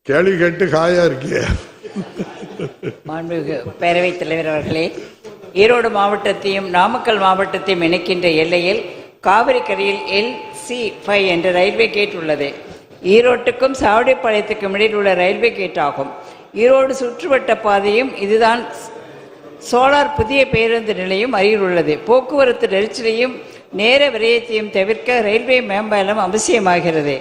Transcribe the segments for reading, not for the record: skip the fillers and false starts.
கேள்வி கேட்டு காயா இருக்கிய. மாண்புமிகு பேரவைத் தலைவர் அவர்களே, ஈரோடு மாவட்டத்தையும் நாமக்கல் மாவட்டத்தையும் இணைக்கின்ற எல்லையில் காவிரி கரையில் LC5 என்ற ரயில்வே கேட் உள்ளது. ஈரோட்டுக்கும் சாவடிப்பாளையத்துக்கும் இடையில் உள்ள ரயில்வே கேட் ஆகும். ஈரோடு சுற்றுவட்ட பாதையும் இதுதான். சோலார் புதிய பேருந்து நிலையம் அருகில் உள்ளது. போக்குவரத்து நெரிசலையும் நேர விரயத்தையும் தவிர்க்க ரயில்வே மேம்பாலம் அவசியமாகிறது.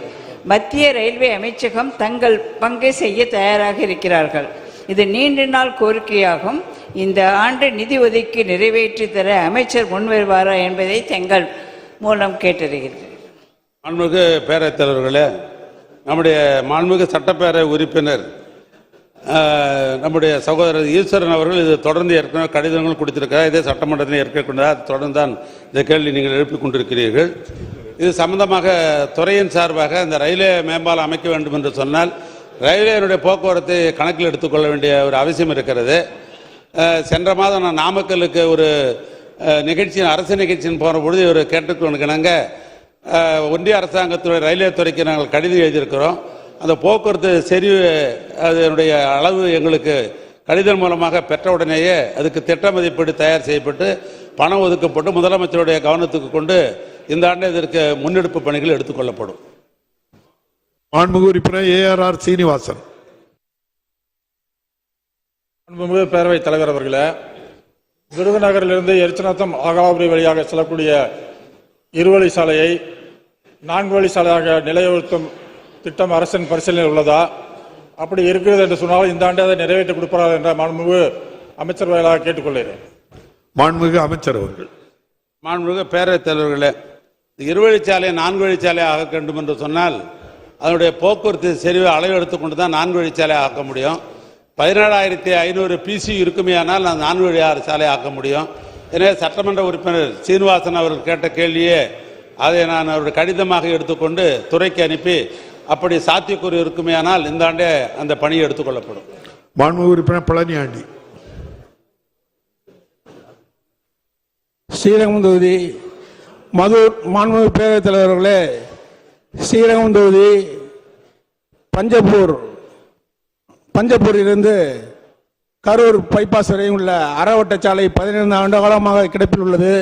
மத்திய ரயில்வே அமைச்சகம் தங்கள் பங்கை செய்ய தயாராக இருக்கிறார்கள். இது நீண்ட நாள் கோரிக்கையாகும். இந்த ஆண்டு நிதி ஒதுக்கி நிறைவேற்றி தர அமைச்சர் முன்வருவாரா என்பதை தங்கள் மூலம் கேட்டறிகிறேன். மாண்புமிகு பேரவைத் தலைவர்களே, நம்முடைய மாண்புமிகு சட்டப்பேரவை உறுப்பினர் நம்முடைய சகோதரர் ஈஸ்வரன் அவர்கள் இது தொடர்ந்து ஏற்கனவே கடிதங்கள் கொடுத்திருக்கிறார். இதே சட்டமன்றத்தில் ஏற்கனவே தொடர்ந்து தான் இந்த கேள்வி நீங்கள் எழுப்பிக் கொண்டிருக்கிறீர்கள். இது சம்பந்தமாக துறையின் சார்பாக இந்த ரயில்வே மேம்பாலம் அமைக்க வேண்டும் என்று சொன்னால் ரயில்வேனுடைய போக்குவரத்தை கணக்கில் எடுத்துக்கொள்ள வேண்டிய ஒரு அவசியம் இருக்கிறது. சென்ற மாதம் நான் நாமக்கலுக்கு ஒரு நிகழ்ச்சியின் அரசு நிகழ்ச்சியின் போன பொழுது ஒரு கேட்டுக்கொண்டுக்கினாங்க. ஒன்றிய அரசாங்கத்துடைய ரயில்வே துறைக்கு நாங்கள் கடிதம் எழுதியிருக்கிறோம். அந்த போக்குவரத்து செறிவு அதனுடைய அளவு எங்களுக்கு கடிதம் மூலமாக பெற்றவுடனேயே அதுக்கு திட்ட மதிப்பீடு தயார் செய்யப்பட்டு பணம் ஒதுக்கப்பட்டு முதலமைச்சருடைய கவனத்துக்கு கொண்டு இந்த ஆண்டு இதற்கு முன்னெடுப்பு பணிகள் எடுத்துக்கொள்ளப்படும். மாண்புமிகு உறுப்பினர் ARR சீனிவாசன். மாண்புமிகு பேரவைத் தலைவர் அவர்களே, விருதுநகரிலிருந்து எரிச்சநத்தம் ஆகாபுரி வழியாக செல்லக்கூடிய இருவழி சாலையை 4 வழி சாலையாக நிலையுறுத்தும் திட்டம் அரசின் பரிசீலனையில் உள்ளதா? அப்படி இருக்கிறது என்று சொன்னால் இந்த ஆண்டு அதை நிறைவேற்றி கொடுப்பார்கள் என்ற மாண்புமிகு அமைச்சர் வாயிலாக கேட்டுக்கொள்கிறேன். மாண்புமிகு அமைச்சர் அவர்கள். மாண்புமிகு பேரவைத் தலைவர்களே, இருவழிச்சாலையை 4 வழிச்சாலை ஆக்க வேண்டும் என்று சொன்னால் அதனுடைய போக்குவரத்து செறிவை அளவு எடுத்துக்கொண்டு தான் 4 வழிச்சாலை ஆக்க முடியும். 17,500 PC இருக்குமே ஆனால் நான் 4 வழி சாலை ஆக்க முடியும். எனவே சட்டமன்ற உறுப்பினர் சீனிவாசன் அவர்கள் கேட்ட கேள்வியே அதை நான் அவருடைய கடிதமாக எடுத்துக்கொண்டு துறைக்கு அனுப்பி அப்படி சாத்தியக்கூறு இருக்குமே ஆனால் இந்த ஆண்டே அந்த பணியை எடுத்துக்கொள்ளப்படும். மாண்புமிகு உறுப்பினர் பழனியாண்டி. ஸ்ரீரங்கம் தொகுதி மதுர். மாண்புமிகு பேரவைத் தலைவர்களே, ஸ்ரீரங்கம் தொகுதி பஞ்சப்பூரிலிருந்து கரூர் பைபாஸ் வரை உள்ள அறவட்ட சாலை 15 ஆண்டு காலமாக கிடப்பில் உள்ளது.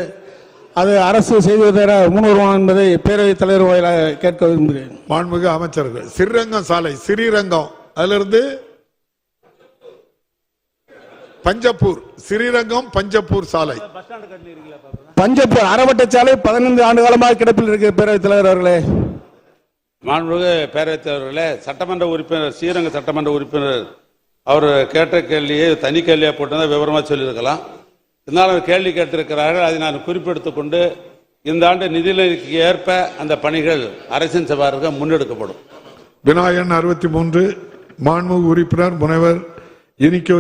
அது அரசு செய்து தர முன்வருவான் என்பதை பேரவைத் தலைவர் வாயிலாக கேட்க விரும்புகிறேன். மாண்புமிகு அமைச்சர்கள். ஸ்ரீரங்கம் சாலை, ஸ்ரீரங்கம் அதிலிருந்து பஞ்சப்பூர், ஸ்ரீரங்கம் பஞ்சப்பூர் சாலை, பஞ்சப்பூர் அறவட்ட சாலை 15 ஆண்டு காலமாக கிடப்பில் இருக்கு. பேரவைத் தலைவர் அவர்களே, மாண்புமிகு பேரவைத் தலைவர்களே, சட்டமன்ற உறுப்பினர் ஸ்ரீரங்க சட்டமன்ற உறுப்பினர் அவர் கேட்ட கேள்வியை தனி கேள்வியாக போட்டு விவரமாக சொல்லியிருக்கலாம். இருந்தாலும் கேள்வி கேட்டிருக்கிறார்கள். அதை நான் குறிப்பெடுத்துக் கொண்டு இந்த ஆண்டு நிதிநிலைக்கு ஏற்ப அந்த பணிகள் அரசின் சபாருக்கு முன்னெடுக்கப்படும். விநாயகன் 63. மாண்புமிகு உறுப்பினர் முனைவர் இனிக்கோ